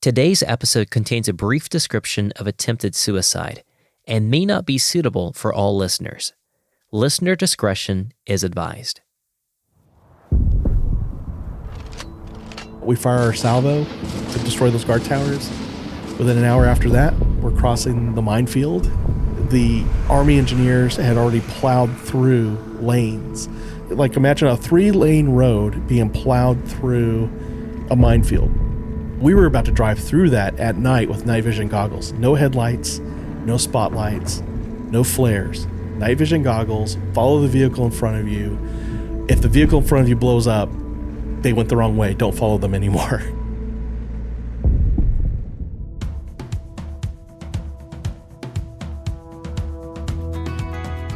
Today's episode contains a brief description of attempted suicide and may not be suitable for all listeners. Listener discretion is advised. We fire our salvo to destroy those guard towers. Within an hour after that, we're crossing the minefield. The Army engineers had already plowed through lanes. Like, imagine a 3-lane road being plowed through a minefield. We were about to drive through that at night with night vision goggles. No headlights, no spotlights, no flares. Night vision goggles, follow the vehicle in front of you. If the vehicle in front of you blows up, they went the wrong way. Don't follow them anymore.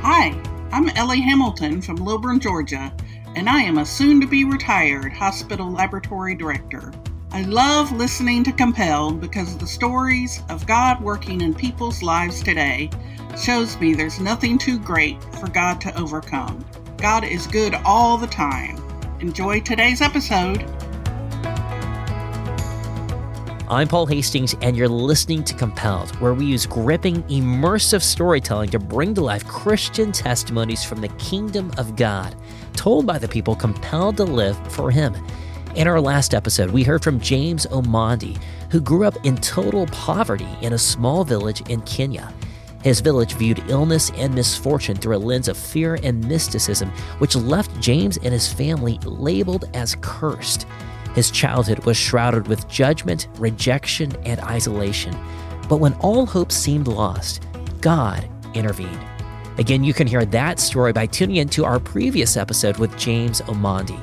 Hi, I'm Ellie Hamilton from Lilburn, Georgia, and I am a soon-to-be retired hospital laboratory director. I love listening to Compelled because the stories of God working in people's lives today shows me there's nothing too great for God to overcome. God is good all the time. Enjoy today's episode. I'm Paul Hastings, and you're listening to Compelled, where we use gripping, immersive storytelling to bring to life Christian testimonies from the kingdom of God, told by the people compelled to live for Him. In our last episode, we heard from James Omondi, who grew up in total poverty in a small village in Kenya. His village viewed illness and misfortune through a lens of fear and mysticism, which left James and his family labeled as cursed. His childhood was shrouded with judgment, rejection, and isolation. But when all hope seemed lost, God intervened. Again, you can hear that story by tuning into our previous episode with James Omondi.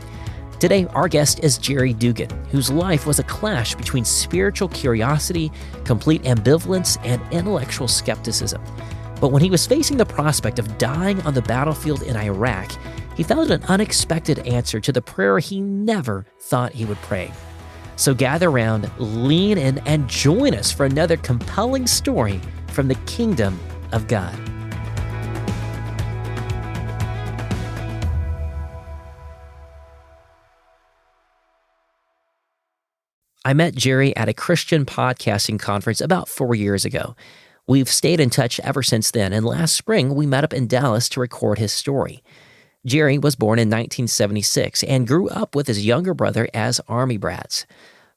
Today, our guest is Jerry Dugan, whose life was a clash between spiritual curiosity, complete ambivalence, and intellectual skepticism. But when he was facing the prospect of dying on the battlefield in Iraq, he found an unexpected answer to the prayer he never thought he would pray. So gather around, lean in, and join us for another compelling story from the kingdom of God. I met Jerry at a Christian podcasting conference about 4 years ago. We've stayed in touch ever since then, and last spring we met up in Dallas to record his story. Jerry was born in 1976 and grew up with his younger brother as Army brats.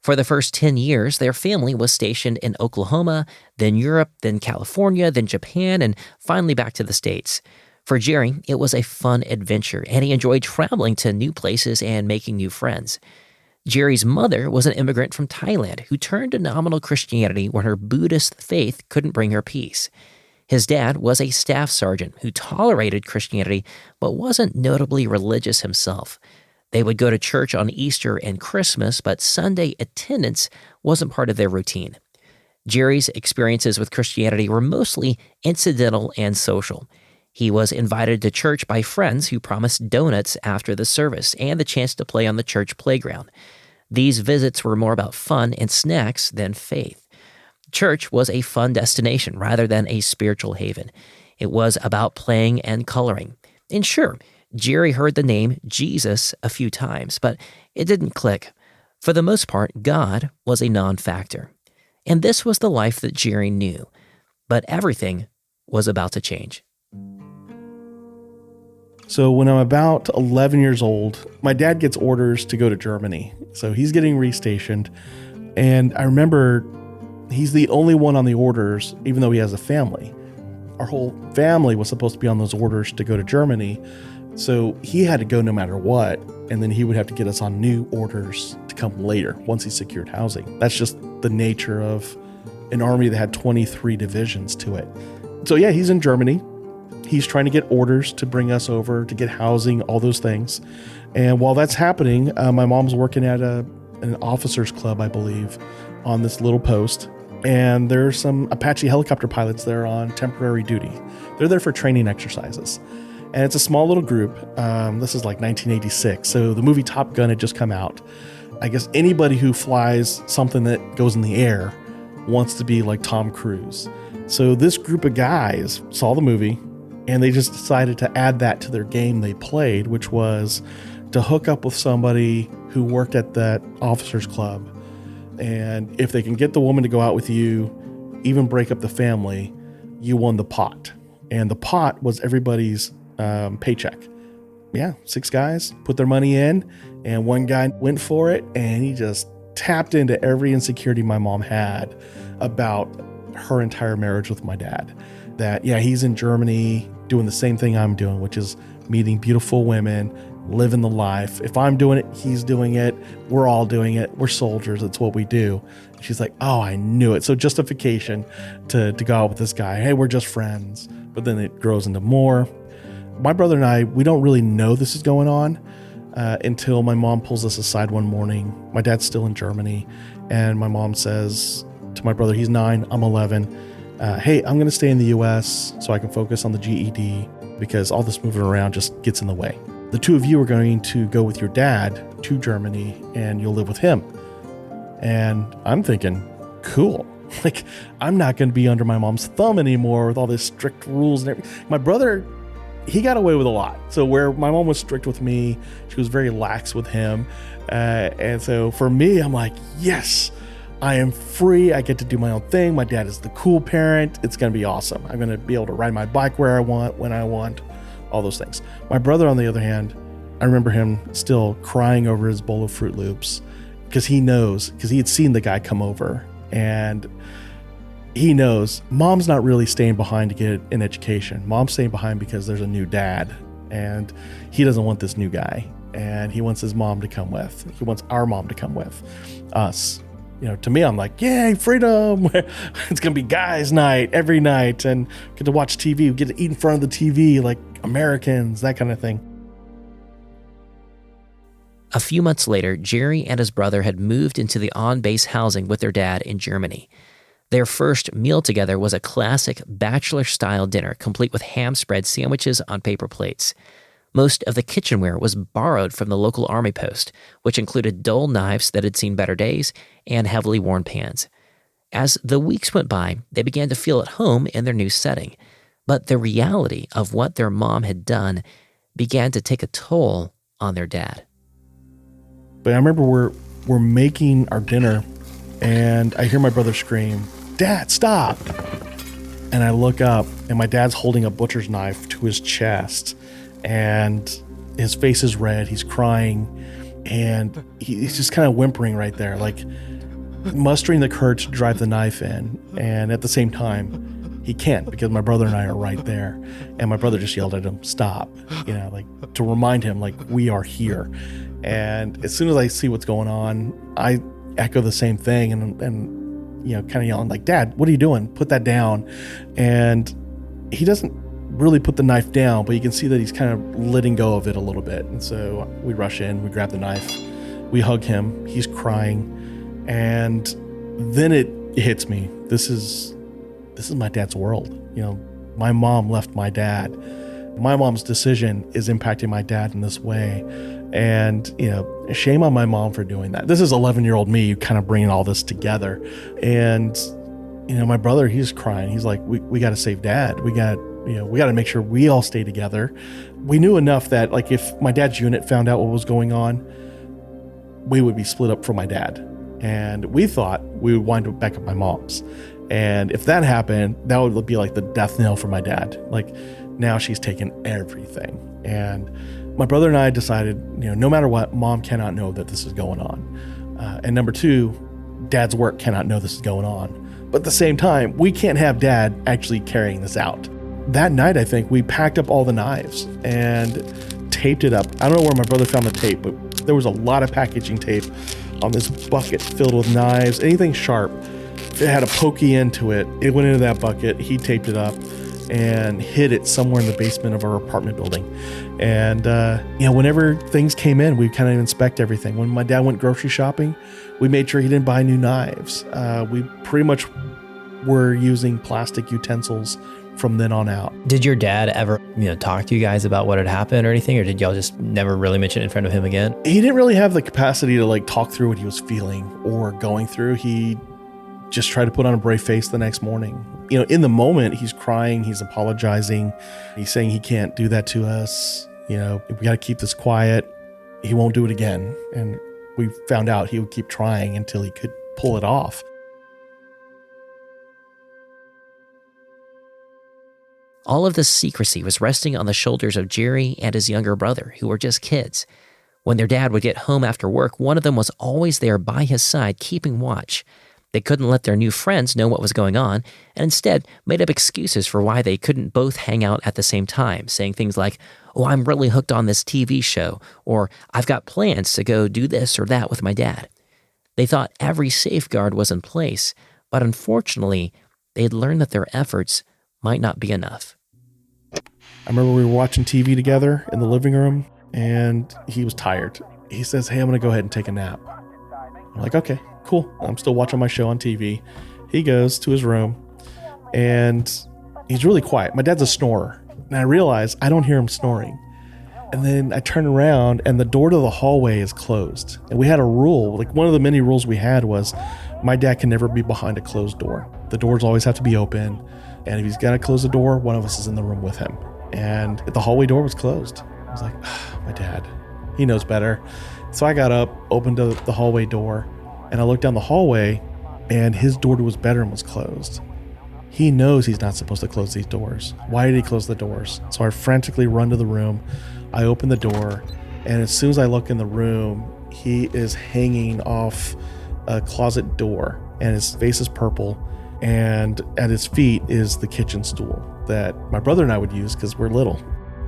For the first 10 years, their family was stationed in Oklahoma, then Europe, then California, then Japan, and finally back to the States. For Jerry, it was a fun adventure, and he enjoyed traveling to new places and making new friends. Jerry's mother was an immigrant from Thailand who turned to nominal Christianity when her Buddhist faith couldn't bring her peace. His dad was a staff sergeant who tolerated Christianity but wasn't notably religious himself. They would go to church on Easter and Christmas, but Sunday attendance wasn't part of their routine. Jerry's experiences with Christianity were mostly incidental and social. He was invited to church by friends who promised donuts after the service and the chance to play on the church playground. These visits were more about fun and snacks than faith. Church was a fun destination rather than a spiritual haven. It was about playing and coloring. And sure, Jerry heard the name Jesus a few times, but it didn't click. For the most part, God was a non-factor. And this was the life that Jerry knew. But everything was about to change. So when I'm about 11 years old, my dad gets orders to go to Germany. So he's getting restationed. And I remember he's the only one on the orders, even though he has a family. Our whole family was supposed to be on those orders to go to Germany. So he had to go no matter what. And then he would have to get us on new orders to come later once he secured housing. That's just the nature of an army that had 23 divisions to it. So yeah, he's in Germany. He's trying to get orders to bring us over, to get housing, all those things. And while that's happening, my mom's working at an officers club, I believe, on this little post. And there's some Apache helicopter pilots there on temporary duty. They're there for training exercises. And it's a small little group. This is like 1986. So the movie Top Gun had just come out. I guess anybody who flies something that goes in the air wants to be like Tom Cruise. So this group of guys saw the movie, and they just decided to add that to their game they played, which was to hook up with somebody who worked at that officers club And if they can get the woman to go out with you, even break up the family, you won the pot. And the pot was everybody's paycheck. Yeah, 6 guys put their money in, and one guy went for it, and he just tapped into every insecurity my mom had about her entire marriage with my dad. That, yeah, he's in Germany doing the same thing I'm doing, which is meeting beautiful women, living the life. If I'm doing it, he's doing it. We're all doing it. We're soldiers. It's what we do. She's like, oh, I knew it. So justification to go out with this guy. Hey, we're just friends. But then it grows into more. My brother and I, we don't really know this is going on until my mom pulls us aside one morning. My dad's still in Germany. And my mom says to my brother, he's 9, I'm 11. Hey, I'm going to stay in the U.S. so I can focus on the GED because all this moving around just gets in the way. The 2 of you are going to go with your dad to Germany and you'll live with him. And I'm thinking, cool. Like, I'm not going to be under my mom's thumb anymore with all these strict rules and everything. My brother, he got away with a lot. So where my mom was strict with me, she was very lax with him. And so for me, I'm like, yes, I am free. I get to do my own thing. My dad is the cool parent. It's going to be awesome. I'm going to be able to ride my bike where I want, when I want, all those things. My brother, on the other hand, I remember him still crying over his bowl of Fruit Loops because he knows, because he had seen the guy come over, and he knows mom's not really staying behind to get an education. Mom's staying behind because there's a new dad, and he doesn't want this new guy, and he wants his mom to come with. He wants our mom to come with us. You know, to me, I'm like, yay, freedom. It's going to be guys' night every night, and get to watch TV. We get to eat in front of the TV like Americans, that kind of thing. A few months later, Jerry and his brother had moved into the on-base housing with their dad in Germany. Their first meal together was a classic bachelor-style dinner, complete with ham-spread sandwiches on paper plates. Most of the kitchenware was borrowed from the local army post, which included dull knives that had seen better days and heavily worn pans. As the weeks went by, they began to feel at home in their new setting. But the reality of what their mom had done began to take a toll on their dad. But I remember we're making our dinner, and I hear my brother scream, "Dad, stop!" And I look up, and my dad's holding a butcher's knife to his chest, and his face is red. He's crying, and he's just kind of whimpering right there, like mustering the courage to drive the knife in. And at the same time, he can't, because my brother and I are right there. And my brother just yelled at him, "Stop," like to remind him, like, we are here. And as soon as I see what's going on, I echo the same thing and kind of yelling like, "Dad, what are you doing? Put that down." And he doesn't really put the knife down, but you can see that he's kind of letting go of it a little bit. And so we rush in, we grab the knife, we hug him, he's crying. And then it hits me. This is my dad's world. My mom left my dad. My mom's decision is impacting my dad in this way. And, shame on my mom for doing that. This is 11-year-old me kind of bringing all this together. And, my brother, he's crying. He's like, we got to save dad. We got to make sure we all stay together. We knew enough that, like, if my dad's unit found out what was going on, we would be split up from my dad. And we thought we would wind up back at my mom's. And if that happened, that would be like the death knell for my dad. Like, now she's taken everything. And my brother and I decided, no matter what, mom cannot know that this is going on. And number 2, dad's work cannot know this is going on. But at the same time, we can't have dad actually carrying this out. That night, I think, we packed up all the knives and taped it up. I don't know where my brother found the tape, but there was a lot of packaging tape on this bucket filled with knives, anything sharp. If it had a pokey into it, it went into that bucket. He taped it up and hid it somewhere in the basement of our apartment building. And, whenever things came in, we kind of inspect everything. When my dad went grocery shopping, we made sure he didn't buy new knives. We pretty much were using plastic utensils from then on out. Did your dad ever, talk to you guys about what had happened or anything, or did y'all just never really mention it in front of him again? He didn't really have the capacity to talk through what he was feeling or going through. He just tried to put on a brave face the next morning. In the moment, he's crying, he's apologizing, he's saying he can't do that to us. We got to keep this quiet. He won't do it again. And we found out he would keep trying until he could pull it off. All of this secrecy was resting on the shoulders of Jerry and his younger brother, who were just kids. When their dad would get home after work, one of them was always there by his side, keeping watch. They couldn't let their new friends know what was going on, and instead made up excuses for why they couldn't both hang out at the same time, saying things like, "Oh, I'm really hooked on this TV show," or "I've got plans to go do this or that with my dad." They thought every safeguard was in place, but unfortunately, they'd learned that their efforts might not be enough. I remember we were watching TV together in the living room, and he was tired. He says, "Hey, I'm going to go ahead and take a nap." I'm like, "Okay, cool." I'm still watching my show on TV. He goes to his room, and he's really quiet. My dad's a snorer, and I realize I don't hear him snoring. And then I turn around, and the door to the hallway is closed. And we had a rule, like one of the many rules we had was my dad can never be behind a closed door. The doors always have to be open. And if he's got to close the door, one of us is in the room with him. And the hallway door was closed. I was like, my dad, he knows better. So I got up, opened the hallway door, and I looked down the hallway, and his door to his bedroom was closed. He knows he's not supposed to close these doors. Why did he close the doors? So I frantically run to the room. I open the door, and as soon as I look in the room, he is hanging off a closet door, and his face is purple, and at his feet is the kitchen stool that my brother and I would use because we're little.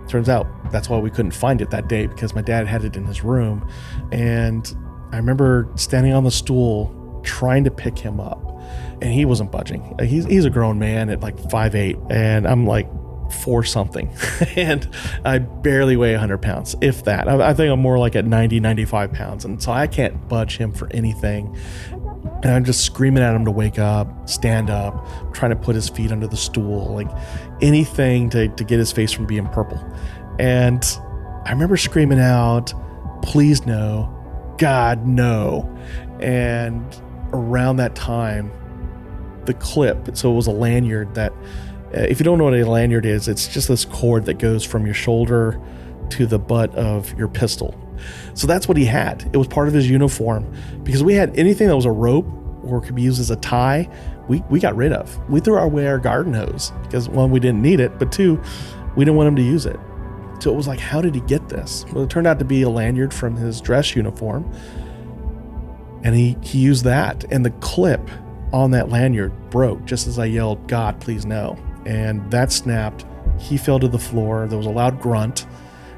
Turns out that's why we couldn't find it that day, because my dad had it in his room. And I remember standing on the stool trying to pick him up, and he wasn't budging. He's a grown man at like 5'8", and I'm like 4 something, and I barely weigh 100 pounds, if that. I think I'm more like at 90, 95 pounds, and so I can't budge him for anything. And I'm just screaming at him to wake up, stand up, trying to put his feet under the stool, like anything to get his face from being purple. And I remember screaming out, "Please no, God no." And around that time, the clip, so it was a lanyard that, if you don't know what a lanyard is, it's just this cord that goes from your shoulder to the butt of your pistol. So that's what he had. It was part of his uniform, because we had anything that was a rope or could be used as a tie, we got rid of. We threw away our garden hose because, one, we didn't need it, but two, we didn't want him to use it. So it was like, how did he get this? Well, it turned out to be a lanyard from his dress uniform, and he used that, and the clip on that lanyard broke just as I yelled, "God, please no." And that snapped. He fell to the floor. There was a loud grunt.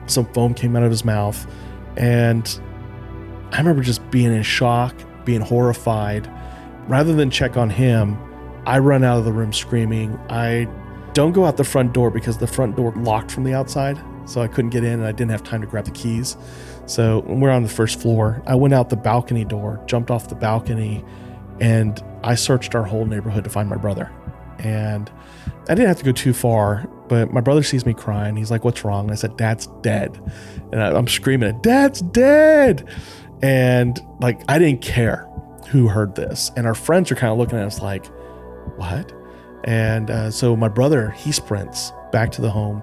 Some foam came out of his mouth. And I remember just being in shock, being horrified. Rather than check on him, I run out of the room screaming. I don't go out the front door because the front door locked from the outside, so I couldn't get in, and I didn't have time to grab the keys. So we're on the first floor. I went out the balcony door, jumped off the balcony, and I searched our whole neighborhood to find my brother. And I didn't have to go too far, but my brother sees me crying. He's like, "What's wrong?" And I said, "Dad's dead." And I'm screaming, "Dad's dead!" And like, I didn't care who heard this. And our friends are kind of looking at us like, "What?" And so my brother, he sprints back to the home.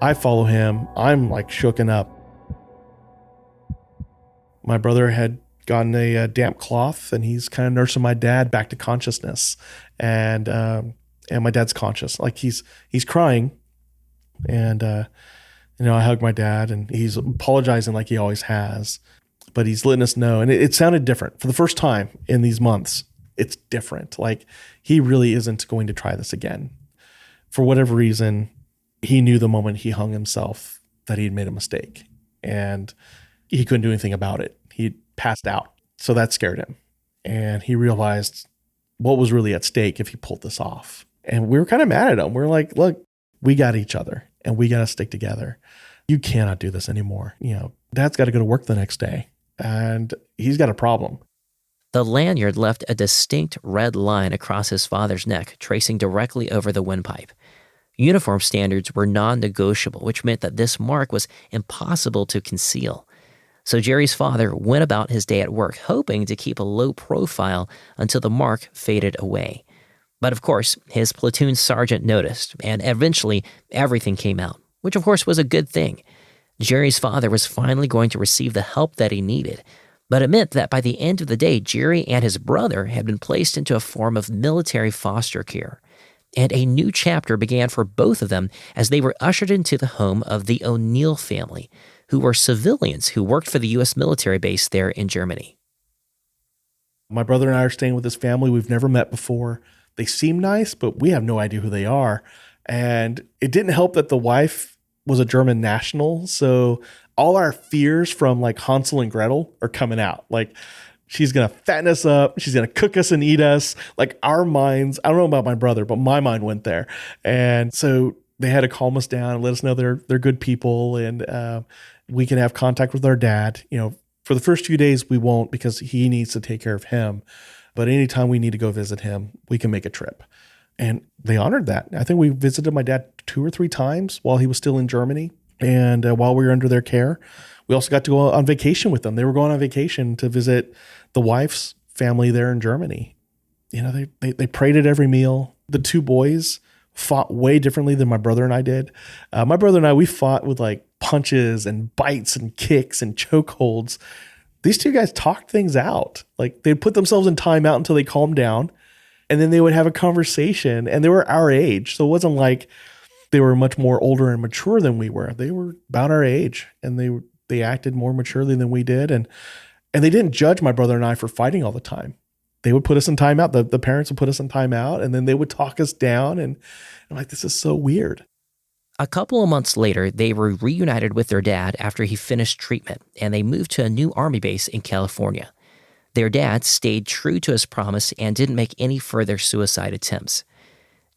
I follow him. I'm like shooken up. My brother had gotten a damp cloth, and he's kind of nursing my dad back to consciousness. And my dad's conscious, like he's crying. And, I hug my dad, and he's apologizing like he always has, but he's letting us know. And it sounded different for the first time in these months. It's different. Like, he really isn't going to try this again. For whatever reason, he knew the moment he hung himself that he'd made a mistake, and he couldn't do anything about it. He passed out. So that scared him. And he realized what was really at stake if he pulled this off. And we were kind of mad at him. We're like, "Look, we got each other, and we got to stick together. You cannot do this anymore. Dad's got to go to work the next day, and he's got a problem." The lanyard left a distinct red line across his father's neck, tracing directly over the windpipe. Uniform standards were non-negotiable, which meant that this mark was impossible to conceal. So Jerry's father went about his day at work, hoping to keep a low profile until the mark faded away. But of course, his platoon sergeant noticed, and eventually everything came out, which of course was a good thing. Jerry's father was finally going to receive the help that he needed. But it meant that by the end of the day, Jerry and his brother had been placed into a form of military foster care. And a new chapter began for both of them as they were ushered into the home of the O'Neill family, who were civilians who worked for the U.S. military base there in Germany. My brother and I are staying with this family we've never met before. They seem nice, but we have no idea who they are. And it didn't help that the wife was a German national. So all our fears from like Hansel and Gretel are coming out. Like, she's going to fatten us up. She's going to cook us and eat us. Like, our minds, I don't know about my brother, but my mind went there. And so they had to calm us down and let us know they're good people. And we can have contact with our dad. You know, for the first few days, we won't because he needs to take care of him. But anytime we need to go visit him, we can make a trip. And they honored that. I think we visited my dad 2 or 3 times while he was still in Germany. And while we were under their care, we also got to go on vacation with them. They were going on vacation to visit the wife's family there in Germany. You know, they prayed at every meal. The 2 boys fought way differently than my brother and I did. My brother and I, we fought with like punches and bites and kicks and chokeholds. These 2 guys talked things out. Like, they'd put themselves in timeout until they calmed down, and then they would have a conversation, and they were our age. So it wasn't like they were much more older and mature than we were. They were about our age, and they acted more maturely than we did. And they didn't judge my brother and I for fighting all the time. They would put us in timeout. The parents would put us in timeout, and then they would talk us down. And I'm like, this is so weird. A couple of months later, they were reunited with their dad after he finished treatment, and they moved to a new army base in California. Their dad stayed true to his promise and didn't make any further suicide attempts.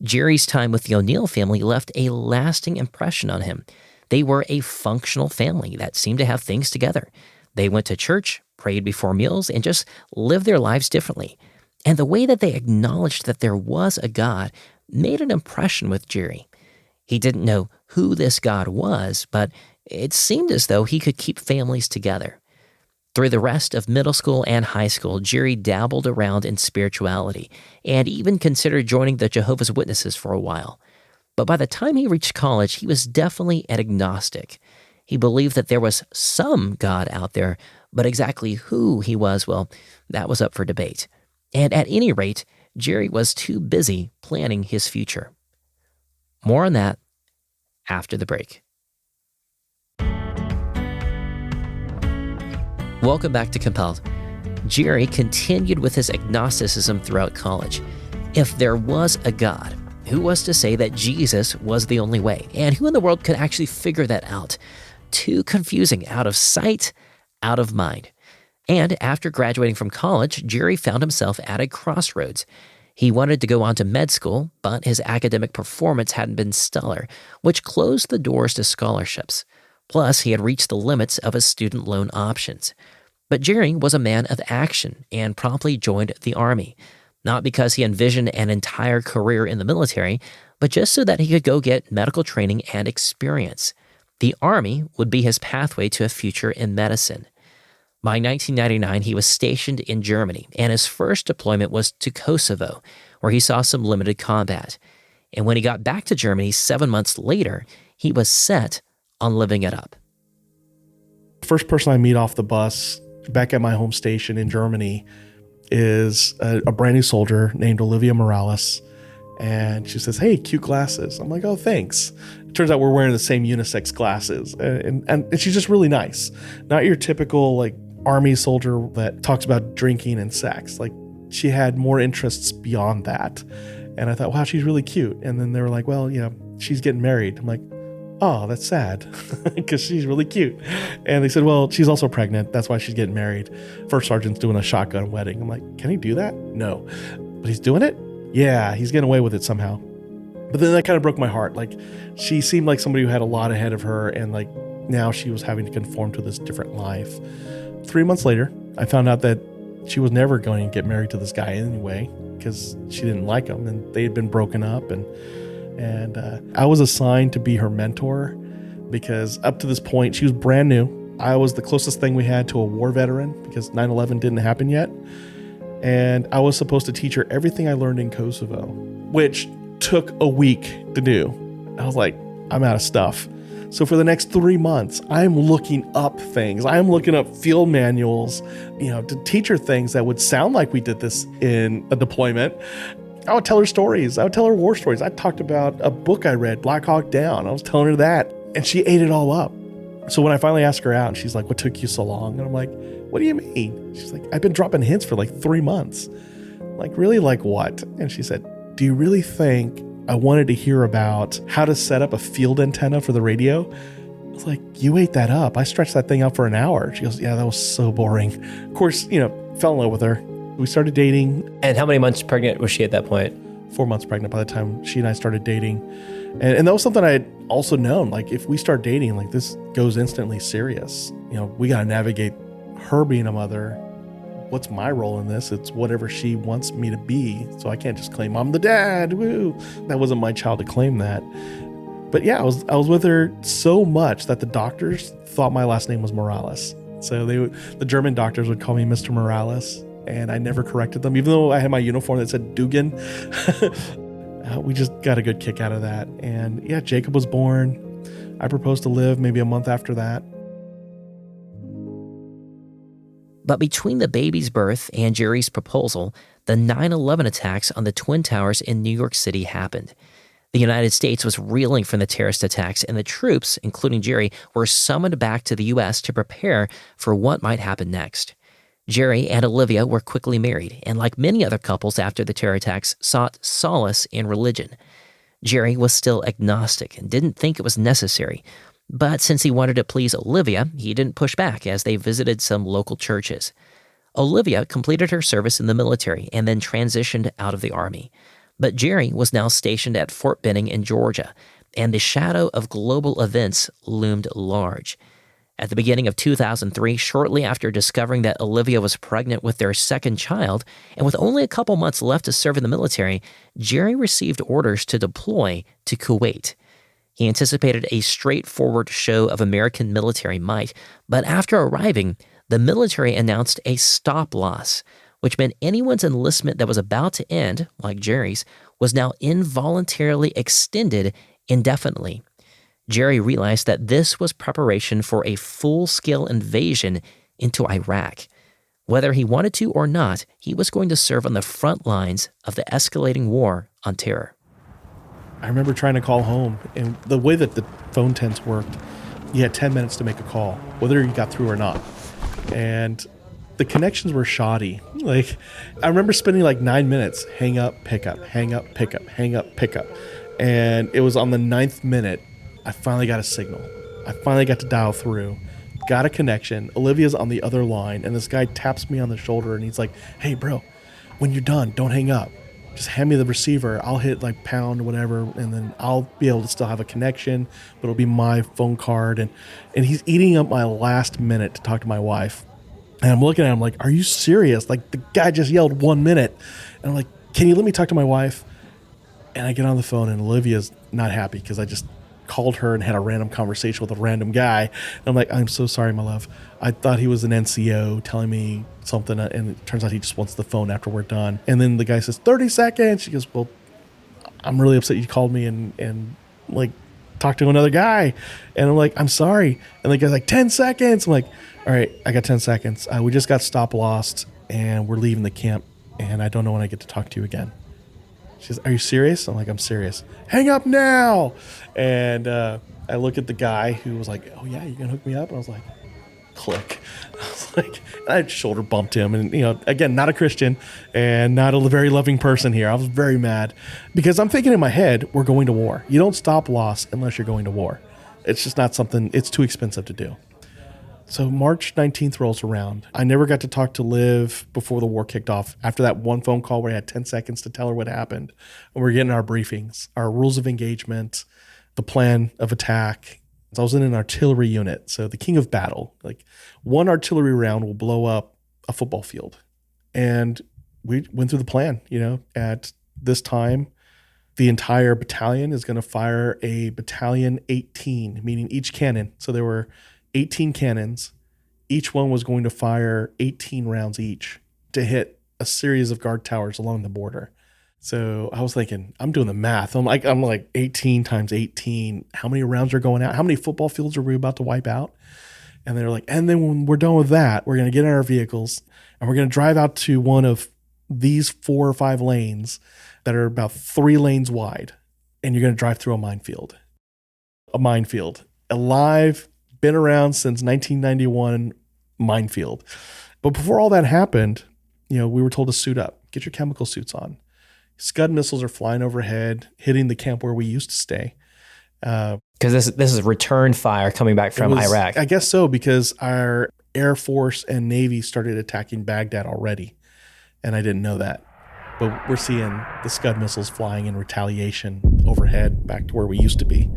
Jerry's time with the O'Neill family left a lasting impression on him. They were a functional family that seemed to have things together. They went to church, prayed before meals, and just lived their lives differently. And the way that they acknowledged that there was a God made an impression with Jerry. He didn't know who this God was, but it seemed as though he could keep families together. Through the rest of middle school and high school, Jerry dabbled around in spirituality and even considered joining the Jehovah's Witnesses for a while. But by the time he reached college, he was definitely an agnostic. He believed that there was some God out there, but exactly who he was, well, that was up for debate. And at any rate, Jerry was too busy planning his future. More on that after the break. Welcome back to Compelled. Jerry continued with his agnosticism throughout college. If there was a God, who was to say that Jesus was the only way? And who in the world could actually figure that out? Too confusing, out of sight, out of mind. And after graduating from college, Jerry found himself at a crossroads. He wanted to go on to med school, but his academic performance hadn't been stellar, which closed the doors to scholarships. Plus, he had reached the limits of his student loan options. But Jerry was a man of action and promptly joined the Army, not because he envisioned an entire career in the military, but just so that he could go get medical training and experience. The Army would be his pathway to a future in medicine. By 1999, he was stationed in Germany, and his first deployment was to Kosovo, where he saw some limited combat. And when he got back to Germany 7 months later, he was set on living it up. First person I meet off the bus back at my home station in Germany is a brand new soldier named Olivia Morales. And she says, "Hey, cute glasses." I'm like, "Oh, thanks." It turns out we're wearing the same unisex glasses. And she's just really nice. Not your typical like Army soldier that talks about drinking and sex. Like, she had more interests beyond that. And I thought, wow, she's really cute. And then they were like, well, you know, she's getting married. I'm like, oh, that's sad because she's really cute. And they said, well, she's also pregnant. That's why she's getting married. First sergeant's doing a shotgun wedding. I'm like, can he do that? No. But he's doing it? Yeah, he's getting away with it somehow. But then that kind of broke my heart. Like, she seemed like somebody who had a lot ahead of her. And like, now she was having to conform to this different life. 3 months later, I found out that she was never going to get married to this guy anyway because she didn't like him and they had been broken up. And I was assigned to be her mentor because up to this point, she was brand new. I was the closest thing we had to a war veteran because 9/11 didn't happen yet. And I was supposed to teach her everything I learned in Kosovo, which took a week to do. I was like, I'm out of stuff. So for the next 3 months, I'm looking up things. I'm looking up field manuals, to teach her things that would sound like we did this in a deployment. I would tell her stories. I would tell her war stories. I talked about a book I read, Black Hawk Down. I was telling her that, and she ate it all up. So when I finally asked her out, and she's like, what took you so long? And I'm like, what do you mean? She's like, I've been dropping hints for like 3 months. I'm like, really? Like what? And she said, do you really think I wanted to hear about how to set up a field antenna for the radio? I was like, you ate that up. I stretched that thing out for an hour. She goes, yeah, that was so boring. Of course, fell in love with her. We started dating. And how many months pregnant was she at that point? 4 months pregnant by the time she and I started dating. And that was something I had also known. Like, if we start dating, like, this goes instantly serious. We got to navigate her being a mother. What's my role in this? It's whatever she wants me to be. So I can't just claim I'm the dad. Woo! That wasn't my child to claim that. But yeah, I was with her so much that the doctors thought my last name was Morales. So the German doctors would call me Mr. Morales, and I never corrected them, even though I had my uniform that said Dugan. We just got a good kick out of that. And yeah, Jacob was born. I proposed to Liv maybe a month after that. But between the baby's birth and Jerry's proposal, the 9/11 attacks on the Twin Towers in New York City happened. The United States was reeling from the terrorist attacks, and the troops, including Jerry, were summoned back to the U.S. to prepare for what might happen next. Jerry and Olivia were quickly married, and like many other couples after the terror attacks, sought solace in religion. Jerry was still agnostic and didn't think it was necessary. But since he wanted to please Olivia, he didn't push back as they visited some local churches. Olivia completed her service in the military and then transitioned out of the Army. But Jerry was now stationed at Fort Benning in Georgia, and the shadow of global events loomed large. At the beginning of 2003, shortly after discovering that Olivia was pregnant with their second child, and with only a couple months left to serve in the military, Jerry received orders to deploy to Kuwait. He anticipated a straightforward show of American military might, but after arriving, the military announced a stop-loss, which meant anyone's enlistment that was about to end, like Jerry's, was now involuntarily extended indefinitely. Jerry realized that this was preparation for a full-scale invasion into Iraq. Whether he wanted to or not, he was going to serve on the front lines of the escalating war on terror. I remember trying to call home, and the way that the phone tents worked, you had 10 minutes to make a call, whether you got through or not. And the connections were shoddy. Like, I remember spending like 9 minutes, hang up, pick up, hang up, pick up, hang up, pick up. And it was on the 9th minute, I finally got a signal. I finally got to dial through, got a connection. Olivia's on the other line, and this guy taps me on the shoulder, and he's like, hey, bro, when you're done, don't hang up. Just hand me the receiver. I'll hit like pound or whatever, and then I'll be able to still have a connection, but it'll be my phone card. And he's eating up my last minute to talk to my wife. And I'm looking at him like, are you serious? Like, the guy just yelled 1 minute. And I'm like, can you let me talk to my wife? And I get on the phone, and Olivia's not happy because I just called her and had a random conversation with a random guy. And I'm like, I'm so sorry, my love. I thought he was an NCO telling me something, and it turns out he just wants the phone after we're done. And then the guy says, 30 seconds. She goes, well, I'm really upset you called me and like talked to another guy. And I'm like, I'm sorry. And the guy's like, 10 seconds. I'm like, all right, I got 10 seconds. We just got stop lost, and we're leaving the camp, and I don't know when I get to talk to you again. She says, are you serious? I'm like, I'm serious. Hang up now. And I look at the guy who was like, oh yeah, you gonna hook me up? And I was like, click. I was like, I shoulder bumped him, and again, not a Christian and not a very loving person here. I was very mad because I'm thinking in my head, we're going to war. You don't stop loss unless you're going to war. It's just not something, it's too expensive to do. So March 19th rolls around. I never got to talk to Liv before the war kicked off. After that one phone call where I had 10 seconds to tell her what happened, and we're getting our briefings, our rules of engagement, the plan of attack. So I was in an artillery unit. So the king of battle, like one artillery round will blow up a football field. And we went through the plan, at this time, the entire battalion is going to fire a battalion 18, meaning each cannon. So there were 18 cannons. Each one was going to fire 18 rounds each to hit a series of guard towers along the border. So I was thinking, I'm doing the math. I'm like 18 times 18. How many rounds are going out? How many football fields are we about to wipe out? And they're like, and then when we're done with that, we're going to get in our vehicles and we're going to drive out to one of these 4 or 5 lanes that are about 3 lanes wide. And you're going to drive through a minefield. A minefield. Alive, been around since 1991 minefield. But before all that happened, we were told to suit up, get your chemical suits on. Scud missiles are flying overhead, hitting the camp where we used to stay. Because this is return fire coming back from Iraq. I guess so, because our Air Force and Navy started attacking Baghdad already. And I didn't know that. But we're seeing the Scud missiles flying in retaliation overhead back to where we used to be.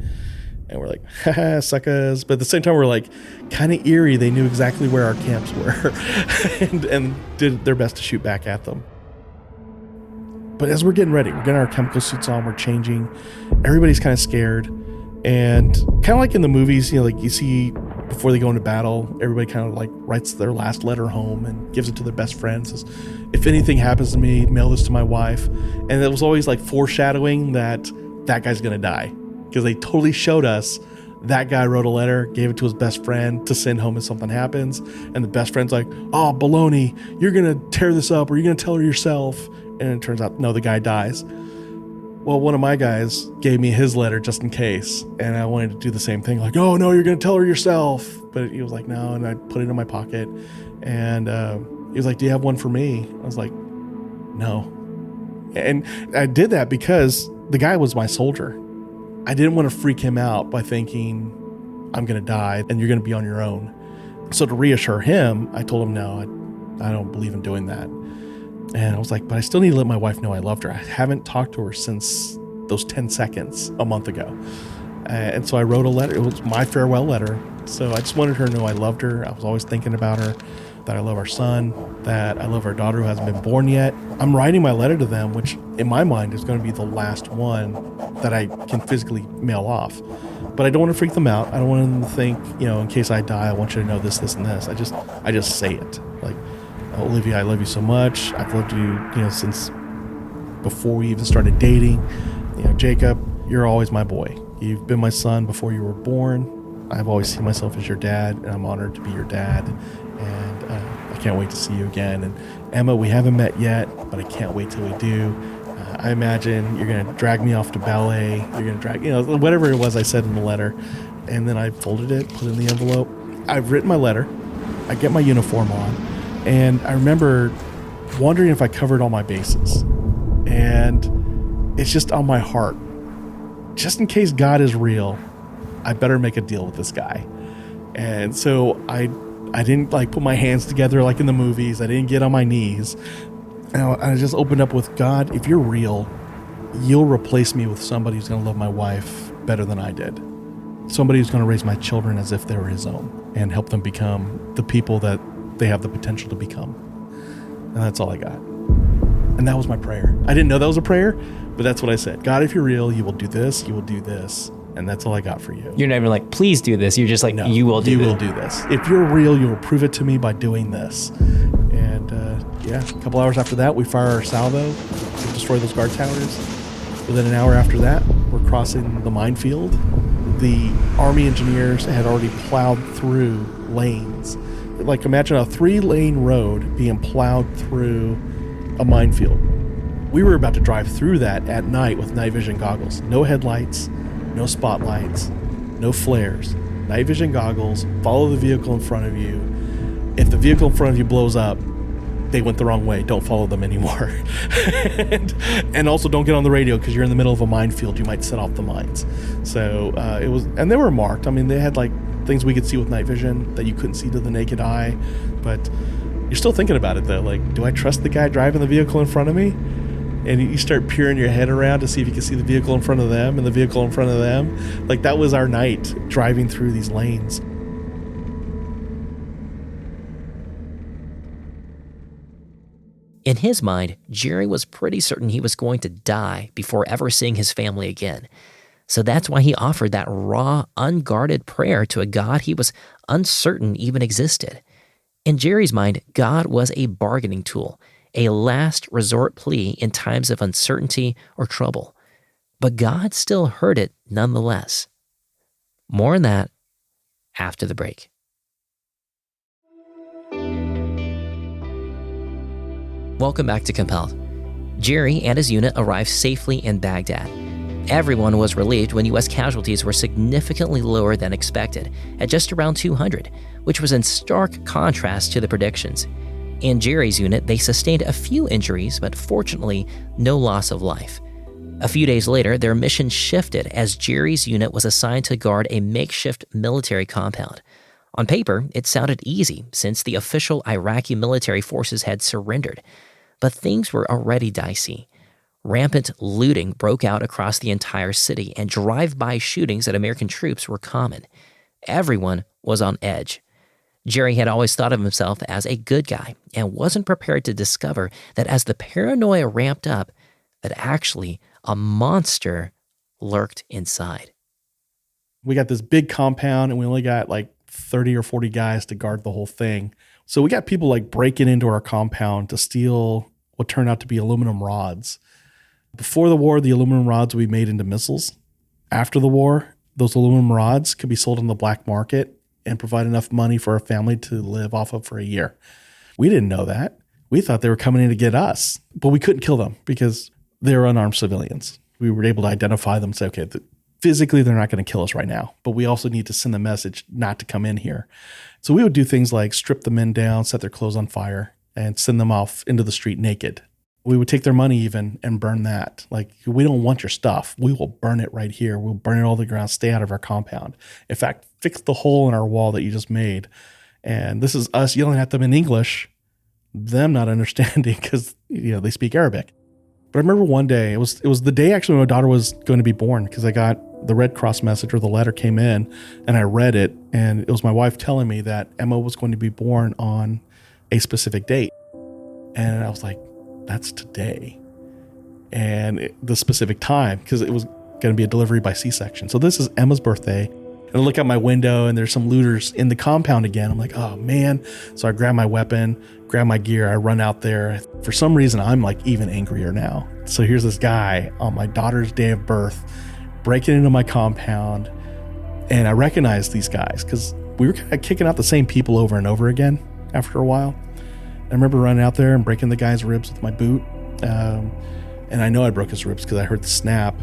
And we're like, haha, suckers. But at the same time, we're like, kind of eerie. They knew exactly where our camps were and did their best to shoot back at them. But as we're getting ready, we're getting our chemical suits on, we're changing. Everybody's kind of scared. And kind of like in the movies, like you see before they go into battle, everybody kind of like writes their last letter home and gives it to their best friends. Says, if anything happens to me, mail this to my wife. And it was always like foreshadowing that guy's going to die. Because they totally showed us that guy wrote a letter, gave it to his best friend to send home if something happens. And the best friend's like, oh, baloney, you're going to tear this up or you're going to tell her yourself. And it turns out, no, the guy dies. Well, one of my guys gave me his letter just in case. And I wanted to do the same thing. Like, oh, no, you're going to tell her yourself. But he was like, no. And I put it in my pocket. And he was like, do you have one for me? I was like, no. And I did that because the guy was my soldier. I didn't want to freak him out by thinking I'm going to die and you're going to be on your own. So to reassure him, I told him, no, I don't believe in doing that. And I was like, but I still need to let my wife know I loved her. I haven't talked to her since those 10 seconds a month ago. And so I wrote a letter. It was my farewell letter. So I just wanted her to know I loved her. I was always thinking about her, that I love our son, that I love our daughter who hasn't been born yet. I'm writing my letter to them, which in my mind is going to be the last one that I can physically mail off. But I don't want to freak them out. I don't want them to think, in case I die, I want you to know this, this, and this. I just say it. Like, Olivia, I love you so much. I've loved you, since before we even started dating. Jacob, you're always my boy. You've been my son before you were born. I've always seen myself as your dad, and I'm honored to be your dad. And I can't wait to see you again. And Emma, we haven't met yet, but I can't wait till we do. I imagine you're going to drag me off to ballet. You're going to drag, whatever it was I said in the letter. And then I folded it, put it in the envelope. I've written my letter. I get my uniform on. And I remember wondering if I covered all my bases. And it's just on my heart. Just in case God is real, I better make a deal with this guy. And so I didn't put my hands together like in the movies. I didn't get on my knees. And I just opened up with, God, if you're real, you'll replace me with somebody who's going to love my wife better than I did. Somebody who's going to raise my children as if they were his own and help them become the people that they have the potential to become. And that's all I got. And that was my prayer. I didn't know that was a prayer, but that's what I said. God, if you're real, you will do this, you will do this. And that's all I got for you. You're not even like, please do this. You're just like, no, you will do this. If you're real, you will prove it to me by doing this. And a couple hours after that, we fire our salvo to destroy those guard towers. Within an hour after that, we're crossing the minefield. The Army engineers had already plowed through lanes. Like, imagine a 3-lane road being plowed through a minefield. We were about to drive through that at night with night vision goggles. No headlights, no spotlights, no flares. Night vision goggles, follow the vehicle in front of you. If the vehicle in front of you blows up, they went the wrong way. Don't follow them anymore. and also don't get on the radio because you're in the middle of a minefield. You might set off the mines. So it was, and they were marked. I mean, they had things we could see with night vision that you couldn't see to the naked eye. But you're still thinking about it though. Like, do I trust the guy driving the vehicle in front of me? And you start peering your head around to see if you can see the vehicle in front of them and the vehicle in front of them. Like, that was our night driving through these lanes. In his mind, Jerry was pretty certain he was going to die before ever seeing his family again. So that's why he offered that raw, unguarded prayer to a God he was uncertain even existed. In Jerry's mind, God was a bargaining tool, a last resort plea in times of uncertainty or trouble. But God still heard it nonetheless. More on that after the break. Welcome back to Compelled. Jerry and his unit arrived safely in Baghdad. Everyone was relieved when U.S. casualties were significantly lower than expected, at just around 200, which was in stark contrast to the predictions. In Jerry's unit, they sustained a few injuries, but fortunately, no loss of life. A few days later, their mission shifted as Jerry's unit was assigned to guard a makeshift military compound. On paper, it sounded easy since the official Iraqi military forces had surrendered. But things were already dicey. Rampant looting broke out across the entire city, and drive-by shootings at American troops were common. Everyone was on edge. Jerry had always thought of himself as a good guy and wasn't prepared to discover that as the paranoia ramped up, that actually a monster lurked inside. We got this big compound and we only got like 30 or 40 guys to guard the whole thing. So we got people like breaking into our compound to steal what turned out to be aluminum rods. Before the war, the aluminum rods would be made into missiles. After the war, those aluminum rods could be sold on the black market and provide enough money for a family to live off of for a year. We didn't know that. We thought they were coming in to get us, but we couldn't kill them because they were unarmed civilians. We were able to identify them and say, okay, physically they're not going to kill us right now, but we also need to send the message not to come in here. So we would do things like strip the men down, set their clothes on fire, and send them off into the street naked. We would take their money even and burn that. Like, we don't want your stuff. We will burn it right here. We'll burn it all to the ground. Stay out of our compound. In fact, fix the hole in our wall that you just made. And this is us yelling at them in English, them not understanding because, they speak Arabic. But I remember one day, it was the day actually when my daughter was going to be born, because I got the Red Cross message, or the letter came in, and I read it, and it was my wife telling me that Emma was going to be born on a specific date. And I was like, that's today. And the specific time, because it was going to be a delivery by C-section. So this is Emma's birthday. And I look out my window and there's some looters in the compound again. I'm like, oh man. So I grab my weapon, grab my gear. I run out there. For some reason, I'm like even angrier now. So here's this guy on my daughter's day of birth, breaking into my compound. And I recognize these guys because we were kind of kicking out the same people over and over again after a while. I remember running out there and breaking the guy's ribs with my boot. And I know I broke his ribs because I heard the snap.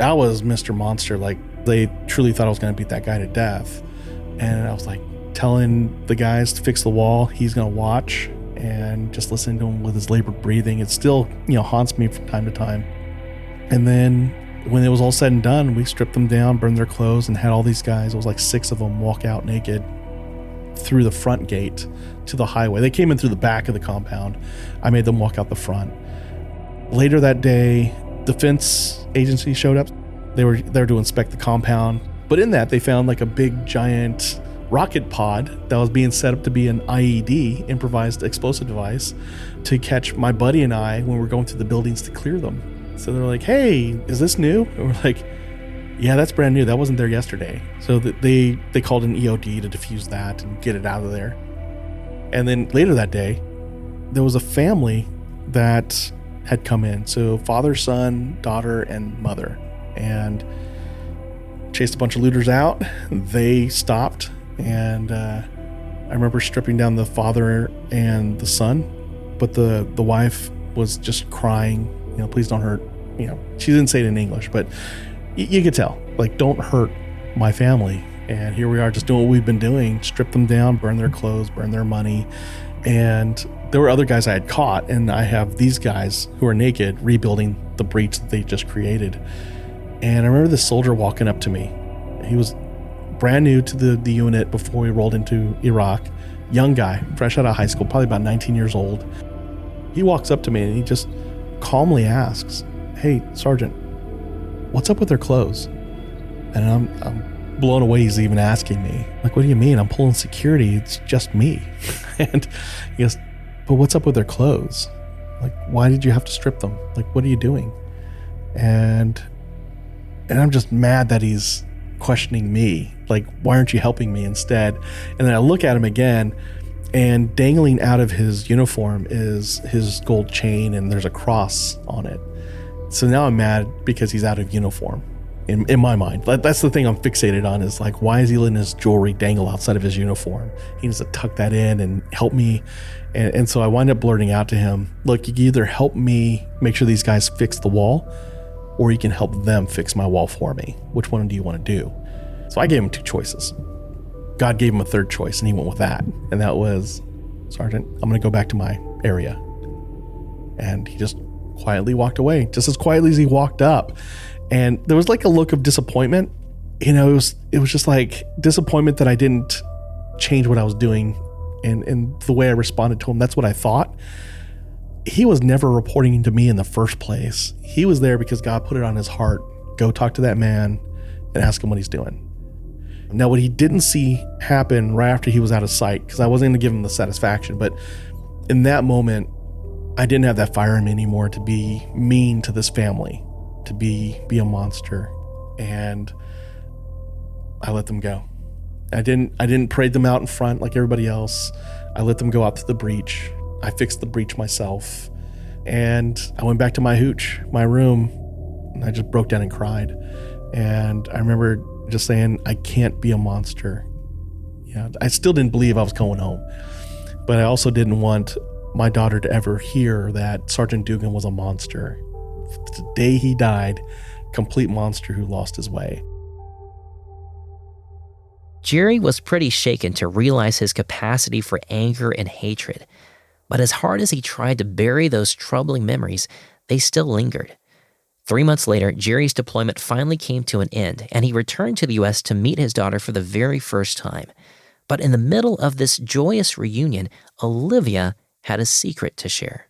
I was Mr. Monster. Like, they truly thought I was going to beat that guy to death. And I was like telling the guys to fix the wall. He's going to watch, and just listening to him with his labored breathing. It still, haunts me from time to time. And then when it was all said and done, we stripped them down, burned their clothes, and had all these guys, it was like 6 of them, walk out naked through the front gate to the highway. They came in through the back of the compound. I made them walk out the front. Later that day, defense agency showed up. They were there to inspect the compound, but in that they found like a big giant rocket pod that was being set up to be an IED, improvised explosive device, to catch my buddy and I when we're going through the buildings to clear them. So they're like, hey, is this new? And we're like, yeah, that's brand new. That wasn't there yesterday. So they called an EOD to defuse that and get it out of there. And then later that day, there was a family that had come in. So father, son, daughter, and mother. And chased a bunch of looters out. They stopped. And I remember stripping down the father and the son. But the wife was just crying, please don't hurt. She didn't say it in English, but you could tell, like, don't hurt my family. And here we are just doing what we've been doing, strip them down, burn their clothes, burn their money. And there were other guys I had caught, and I have these guys who are naked rebuilding the breach that they just created. And I remember this soldier walking up to me. He was brand new to the unit before we rolled into Iraq. Young guy, fresh out of high school, probably about 19 years old. He walks up to me and he just calmly asks, hey, Sergeant, what's up with their clothes? And I'm blown away he's even asking me. Like, what do you mean? I'm pulling security. It's just me. And he goes, but what's up with their clothes? Like, why did you have to strip them? Like, what are you doing? And I'm just mad that he's questioning me. Like, why aren't you helping me instead? And then I look at him again, And dangling out of his uniform is his gold chain, and there's a cross on it. So now I'm mad because he's out of uniform. In my mind, that's the thing I'm fixated on, is like, why is he letting his jewelry dangle outside of his uniform? He needs to tuck that in and help me. And so I wind up blurting out to him, look, you can either help me make sure these guys fix the wall, or you can help them fix my wall for me. Which one do you want to do? So I gave him 2 choices. God gave him a third choice, and he went with that. And that was, Sergeant, I'm going to go back to my area. And he just quietly walked away, just as quietly as he walked up. And there was like a look of disappointment. You know, it was just like disappointment that I didn't change what I was doing and the way I responded to him. That's what I thought. He was never reporting to me in the first place. He was there because God put it on his heart. Go talk to that man and ask him what he's doing. Now, what he didn't see happen right after he was out of sight, because I wasn't going to give him the satisfaction, but in that moment, I didn't have that fire in me anymore to be mean to this family, to be a monster, and I let them go. I didn't parade them out in front like everybody else. I let them go out to the breach. I fixed the breach myself, and I went back to my hooch, my room, and I just broke down and cried. And I remember just saying, I can't be a monster. Yeah, I still didn't believe I was going home, but I also didn't want my daughter to ever hear that Sergeant Dugan was a monster. The day he died, complete monster who lost his way. Jerry was pretty shaken to realize his capacity for anger and hatred. But as hard as he tried to bury those troubling memories, they still lingered. 3 months later, Jerry's deployment finally came to an end, and he returned to the U.S. to meet his daughter for the very first time. But in the middle of this joyous reunion, Olivia had a secret to share.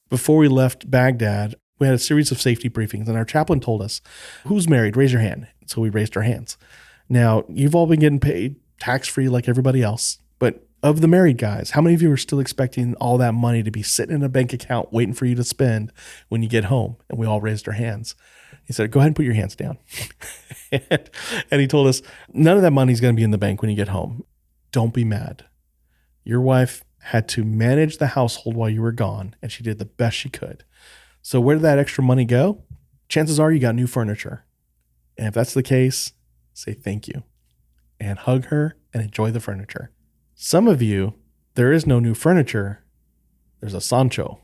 Before we left Baghdad, we had a series of safety briefings, and our chaplain told us, who's married? Raise your hand. So we raised our hands. Now, you've all been getting paid tax-free like everybody else, but of the married guys, how many of you are still expecting all that money to be sitting in a bank account waiting for you to spend when you get home? And we all raised our hands. He said, go ahead and put your hands down. and he told us, none of that money is going to be in the bank when you get home. Don't be mad. Your wife had to manage the household while you were gone, and she did the best she could. So where did that extra money go? Chances are you got new furniture. And if that's the case, say thank you and hug her and enjoy the furniture. Some of you, there is no new furniture. There's a Sancho.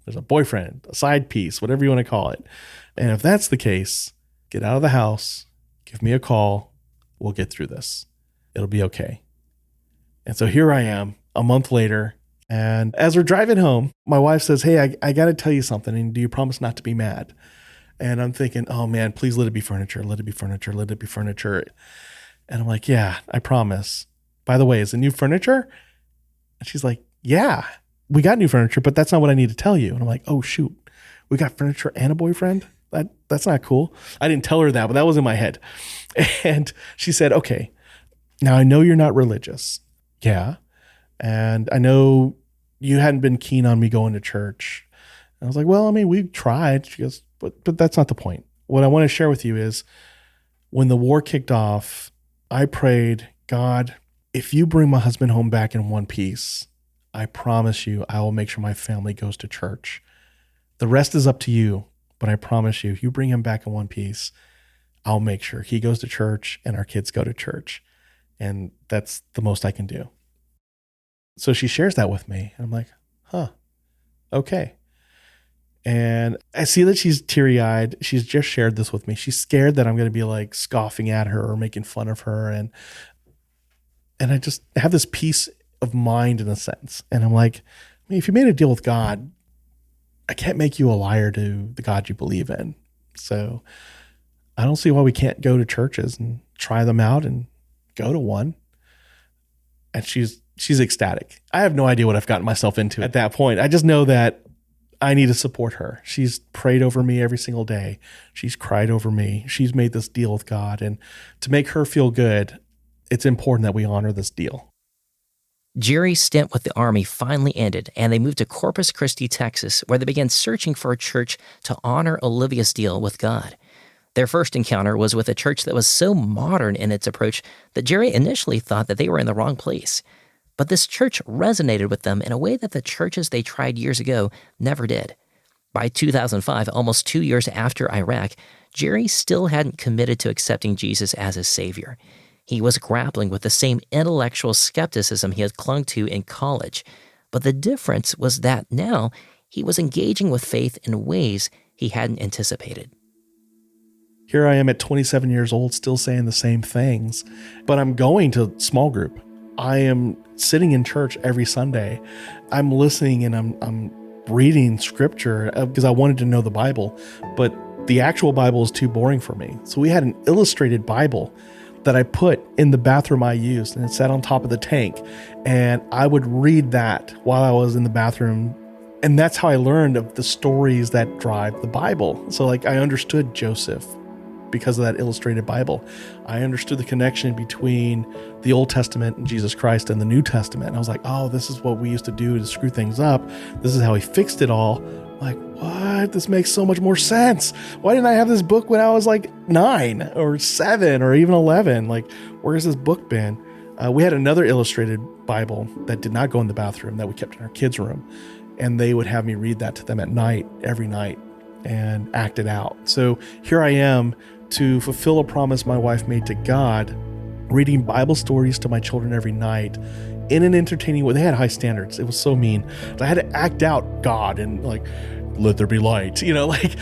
There's a boyfriend, a side piece, whatever you want to call it. And if that's the case, get out of the house, give me a call. We'll get through this. It'll be okay. And so here I am a month later. And as we're driving home, my wife says, hey, I got to tell you something. And do you promise not to be mad? And I'm thinking, oh man, please let it be furniture. Let it be furniture. Let it be furniture. And I'm like, yeah, I promise. By the way, is it new furniture? And she's like, yeah, we got new furniture, but that's not what I need to tell you. And I'm like, oh shoot, we got furniture and a boyfriend? That's not cool. I didn't tell her that, but that was in my head. And she said, okay, now I know you're not religious. Yeah. And I know you hadn't been keen on me going to church. And I was like, well, I mean, we tried. She goes, but that's not the point. What I want to share with you is when the war kicked off, I prayed, God, if you bring my husband home back in one piece, I promise you, I will make sure my family goes to church. The rest is up to you, but I promise you, if you bring him back in one piece, I'll make sure he goes to church and our kids go to church. And that's the most I can do. So she shares that with me. And I'm like, huh, okay. And I see that she's teary-eyed. She's just shared this with me. She's scared that I'm going to be like scoffing at her or making fun of her. And I just have this peace of mind in a sense. And I'm like, I mean, if you made a deal with God, I can't make you a liar to the God you believe in. So I don't see why we can't go to churches and try them out and go to one. And she's ecstatic. I have no idea what I've gotten myself into at that point. I just know that I need to support her. She's prayed over me every single day. She's cried over me. She's made this deal with God. And to make her feel good, it's important that we honor this deal. Jerry's stint with the Army finally ended, and they moved to Corpus Christi, Texas, where they began searching for a church to honor Olivia's deal with God. Their first encounter was with a church that was so modern in its approach that Jerry initially thought that they were in the wrong place. But this church resonated with them in a way that the churches they tried years ago never did. By 2005, almost 2 years after Iraq, Jerry still hadn't committed to accepting Jesus as his Savior. He was grappling with the same intellectual skepticism he had clung to in college. But the difference was that now he was engaging with faith in ways he hadn't anticipated. Here I am at 27 years old, still saying the same things, but I'm going to small group. I am sitting in church every Sunday. I'm listening and I'm reading scripture because I wanted to know the Bible, but the actual Bible is too boring for me. So we had an illustrated Bible that I put in the bathroom I used, and it sat on top of the tank. And I would read that while I was in the bathroom. And that's how I learned of the stories that drive the Bible. So like I understood Joseph because of that illustrated Bible. I understood the connection between the Old Testament and Jesus Christ and the New Testament. And I was like, oh, this is what we used to do to screw things up. This is how he fixed it all. I'm like, what? This makes so much more sense. Why didn't I have this book when I was like 9 or 7 or even 11? Like, where's this book been? We had another illustrated Bible that did not go in the bathroom that we kept in our kids' room. And they would have me read that to them at night, every night, and act it out. So here I am to fulfill a promise my wife made to God, reading Bible stories to my children every night in an entertaining way. They had high standards. It was so mean. I had to act out God and like, let there be light, like,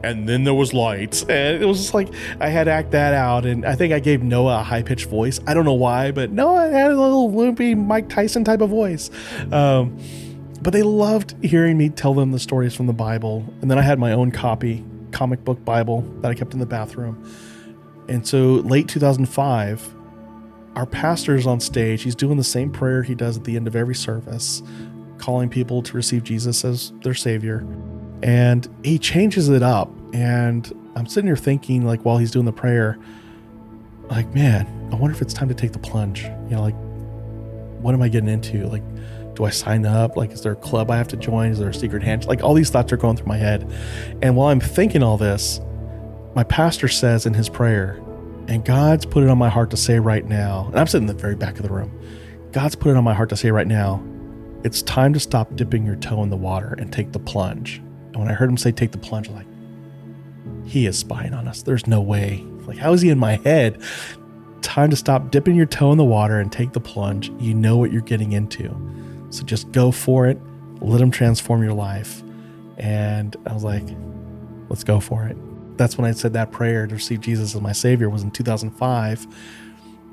and then there was light. And it was just like, I had to act that out. And I think I gave Noah a high pitched voice. I don't know why, but Noah had a little loopy Mike Tyson type of voice. But they loved hearing me tell them the stories from the Bible. And then I had my own comic book Bible that I kept in the bathroom. And so late 2005, our pastor's on stage. He's doing the same prayer he does at the end of every service, calling people to receive Jesus as their Savior. And he changes it up. And I'm sitting here thinking, like, while he's doing the prayer, like, man, I wonder if it's time to take the plunge. Like, what am I getting into? Like, do I sign up? Like, is there a club I have to join? Is there a secret hand? Like, all these thoughts are going through my head. And while I'm thinking all this, my pastor says in his prayer, and God's put it on my heart to say right now, and I'm sitting in the very back of the room, God's put it on my heart to say right now, it's time to stop dipping your toe in the water and take the plunge. And when I heard him say take the plunge, I'm like, he is spying on us. There's no way. Like, how is he in my head? Time to stop dipping your toe in the water and take the plunge. You know what you're getting into. So just go for it. Let him transform your life. And I was like, let's go for it. That's when I said that prayer to receive Jesus as my Savior was in 2005.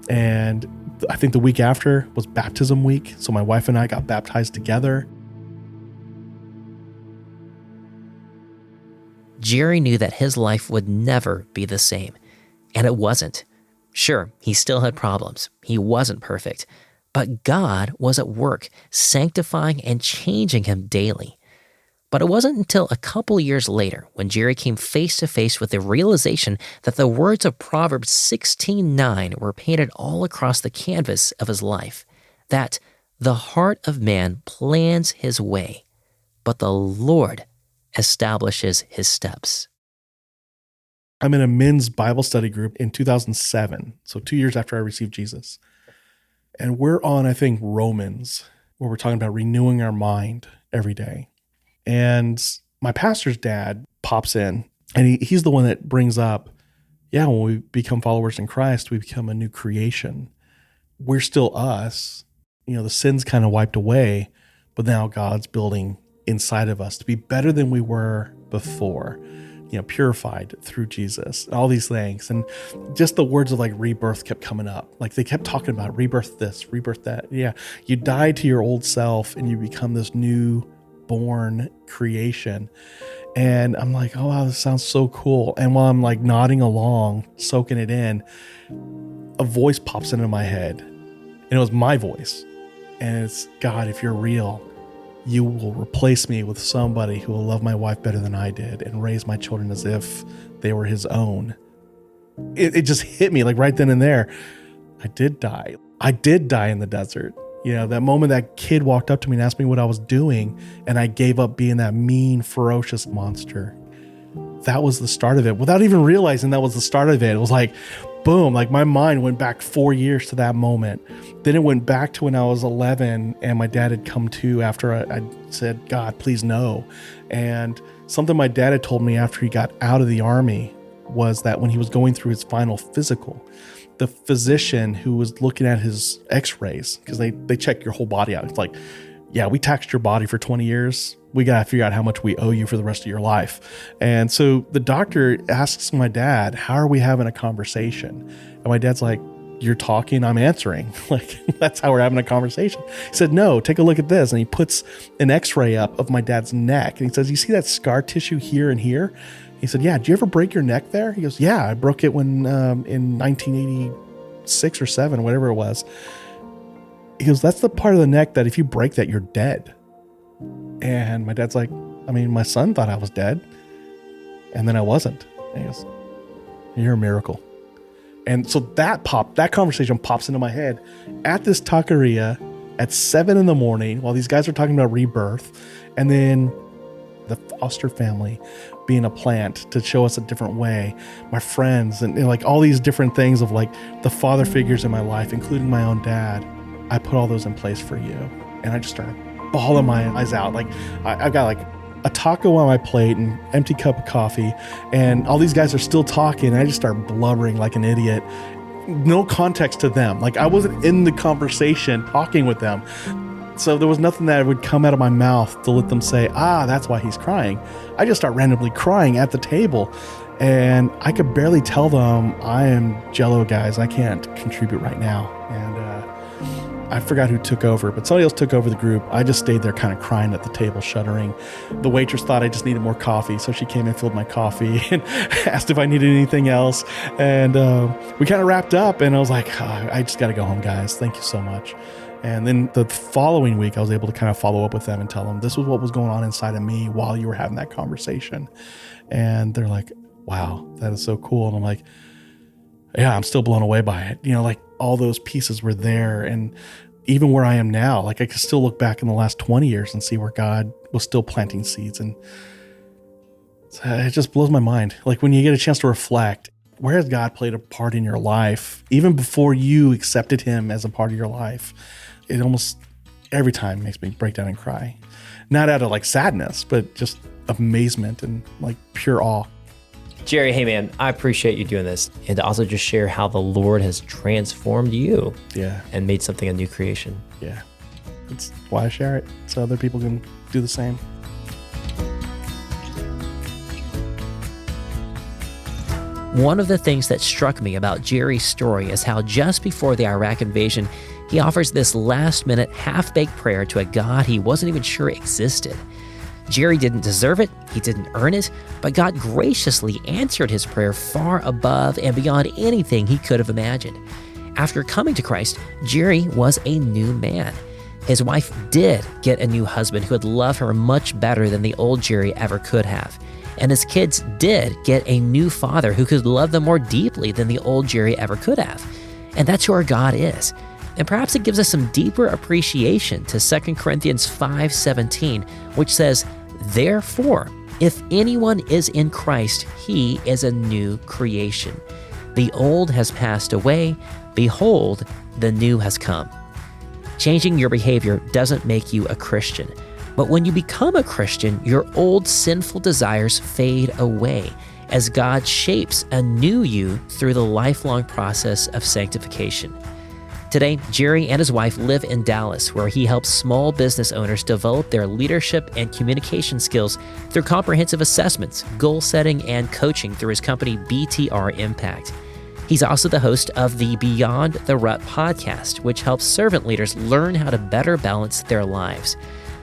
And I think the week after was baptism week. So my wife and I got baptized together. Jerry knew that his life would never be the same. And it wasn't. Sure, he still had problems. He wasn't perfect. But God was at work, sanctifying and changing him daily. But it wasn't until a couple years later when Jerry came face to face with the realization that the words of Proverbs 16:9 were painted all across the canvas of his life, that the heart of man plans his way, but the Lord establishes his steps. I'm in a men's Bible study group in 2007, so 2 years after I received Jesus. And we're on, I think, Romans, where we're talking about renewing our mind every day. And my pastor's dad pops in, and he's the one that brings up, when we become followers in Christ, we become a new creation. We're still us. The sin's kind of wiped away, but now God's building inside of us to be better than we were before. Purified through Jesus, all these things. And just the words of like rebirth kept coming up. Like they kept talking about rebirth this, rebirth that. Yeah. You die to your old self and you become this new born creation. And I'm like, oh, wow, this sounds so cool. And while I'm like nodding along, soaking it in, a voice pops into my head. And it was my voice. And it's, God, if you're real, you will replace me with somebody who will love my wife better than I did and raise my children as if they were his own. It just hit me like right then and there. I did die. I did die in the desert. That moment that kid walked up to me and asked me what I was doing, and I gave up being that mean, ferocious monster. that was the start of it. Without even realizing that was the start of it, it was like, boom, like my mind went back 4 years to that moment. Then it went back to when I was 11 and my dad had come to after I said, God, please no. And something my dad had told me after he got out of the Army was that when he was going through his final physical, the physician who was looking at his x-rays, because they check your whole body out. It's like, yeah, we taxed your body for 20 years. We got to figure out how much we owe you for the rest of your life. And so the doctor asks my dad, how are we having a conversation? And my dad's like, you're talking, I'm answering. Like, that's how we're having a conversation. He said, no, take a look at this. And he puts an x-ray up of my dad's neck. And he says, you see that scar tissue here and here? He said, yeah, did you ever break your neck there? He goes, yeah, I broke it when in 1986 or 7, whatever it was. He goes, that's the part of the neck that if you break that, you're dead. And my dad's like, I mean, my son thought I was dead. And then I wasn't. And he goes, you're a miracle. And so that conversation pops into my head at this taqueria at 7 a.m. while these guys are talking about rebirth. And then the foster family being a plant to show us a different way. My friends and like all these different things of like the father figures in my life, including my own dad. I put all those in place for you. And I just started bawling my eyes out. Like I've got like a taco on my plate and empty cup of coffee, and all these guys are still talking. And I just start blubbering like an idiot. No context to them. Like I wasn't in the conversation talking with them. So there was nothing that would come out of my mouth to let them say, that's why he's crying. I just start randomly crying at the table. And I could barely tell them, I am Jello, guys. I can't contribute right now. And I forgot who took over, but somebody else took over the group. I just stayed there kind of crying at the table, shuddering. The waitress thought I just needed more coffee, so she came and filled my coffee and asked if I needed anything else. And we kind of wrapped up, and I was like, I just got to go home, guys. Thank you so much. And then the following week, I was able to kind of follow up with them and tell them this was what was going on inside of me while you were having that conversation. And they're like, wow, that is so cool. And I'm like, yeah, I'm still blown away by it. You know, like all those pieces were there. And even where I am now, like I can still look back in the last 20 years and see where God was still planting seeds. And it just blows my mind. Like when you get a chance to reflect, where has God played a part in your life? Even before you accepted him as a part of your life, it almost every time makes me break down and cry. Not out of like sadness, but just amazement and like pure awe. Jerry, hey man, I appreciate you doing this, and to also just share how the Lord has transformed you, and made something a new creation. Yeah, that's why I share it, so other people can do the same. One of the things that struck me about Jerry's story is how just before the Iraq invasion, he offers this last-minute, half-baked prayer to a God he wasn't even sure existed. Jerry didn't deserve it, he didn't earn it, but God graciously answered his prayer far above and beyond anything he could have imagined. After coming to Christ, Jerry was a new man. His wife did get a new husband who would love her much better than the old Jerry ever could have. And his kids did get a new father who could love them more deeply than the old Jerry ever could have. And that's who our God is. And perhaps it gives us some deeper appreciation to 2 Corinthians 5:17, which says, "Therefore, if anyone is in Christ, he is a new creation. The old has passed away. Behold, the new has come." Changing your behavior doesn't make you a Christian. But when you become a Christian, your old sinful desires fade away as God shapes a new you through the lifelong process of sanctification. Today, Jerry and his wife live in Dallas, where he helps small business owners develop their leadership and communication skills through comprehensive assessments, goal setting, and coaching through his company BTR Impact. He's also the host of the Beyond the Rut podcast, which helps servant leaders learn how to better balance their lives.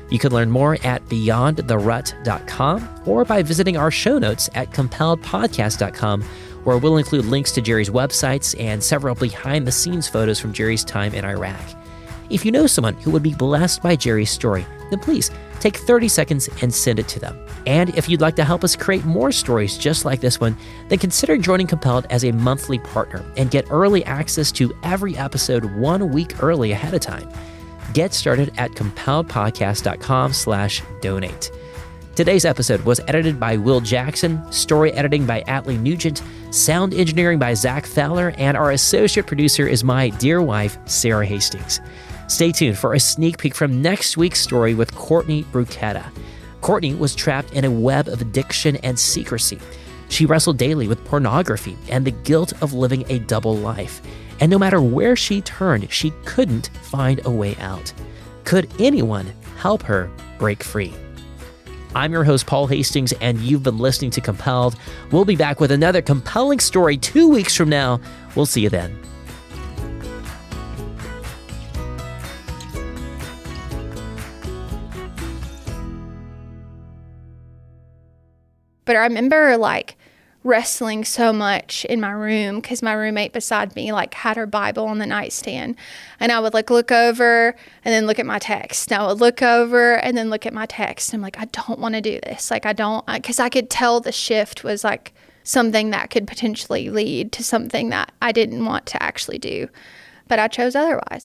You can learn more at beyondtherut.com or by visiting our show notes at compelledpodcast.com, where we'll include links to Jerry's websites and several behind-the-scenes photos from Jerry's time in Iraq. If you know someone who would be blessed by Jerry's story, then please take 30 seconds and send it to them. And if you'd like to help us create more stories just like this one, then consider joining Compelled as a monthly partner and get early access to every episode 1 week early ahead of time. Get started at compelledpodcast.com/donate. Today's episode was edited by Will Jackson, story editing by Atlee Nugent, sound engineering by Zach Fowler, and our associate producer is my dear wife, Sarah Hastings. Stay tuned for a sneak peek from next week's story with Courtney Bruchetta. Courtney was trapped in a web of addiction and secrecy. She wrestled daily with pornography and the guilt of living a double life. And no matter where she turned, she couldn't find a way out. Could anyone help her break free? I'm your host, Paul Hastings, and you've been listening to Compelled. We'll be back with another compelling story 2 weeks from now. We'll see you then. But I remember wrestling so much in my room because my roommate beside me had her Bible on the nightstand, and I would look over and then look at my text. And I would look over and then look at my text. I'm I don't want to do this. I don't, because I could tell the shift was something that could potentially lead to something that I didn't want to actually do, but I chose otherwise.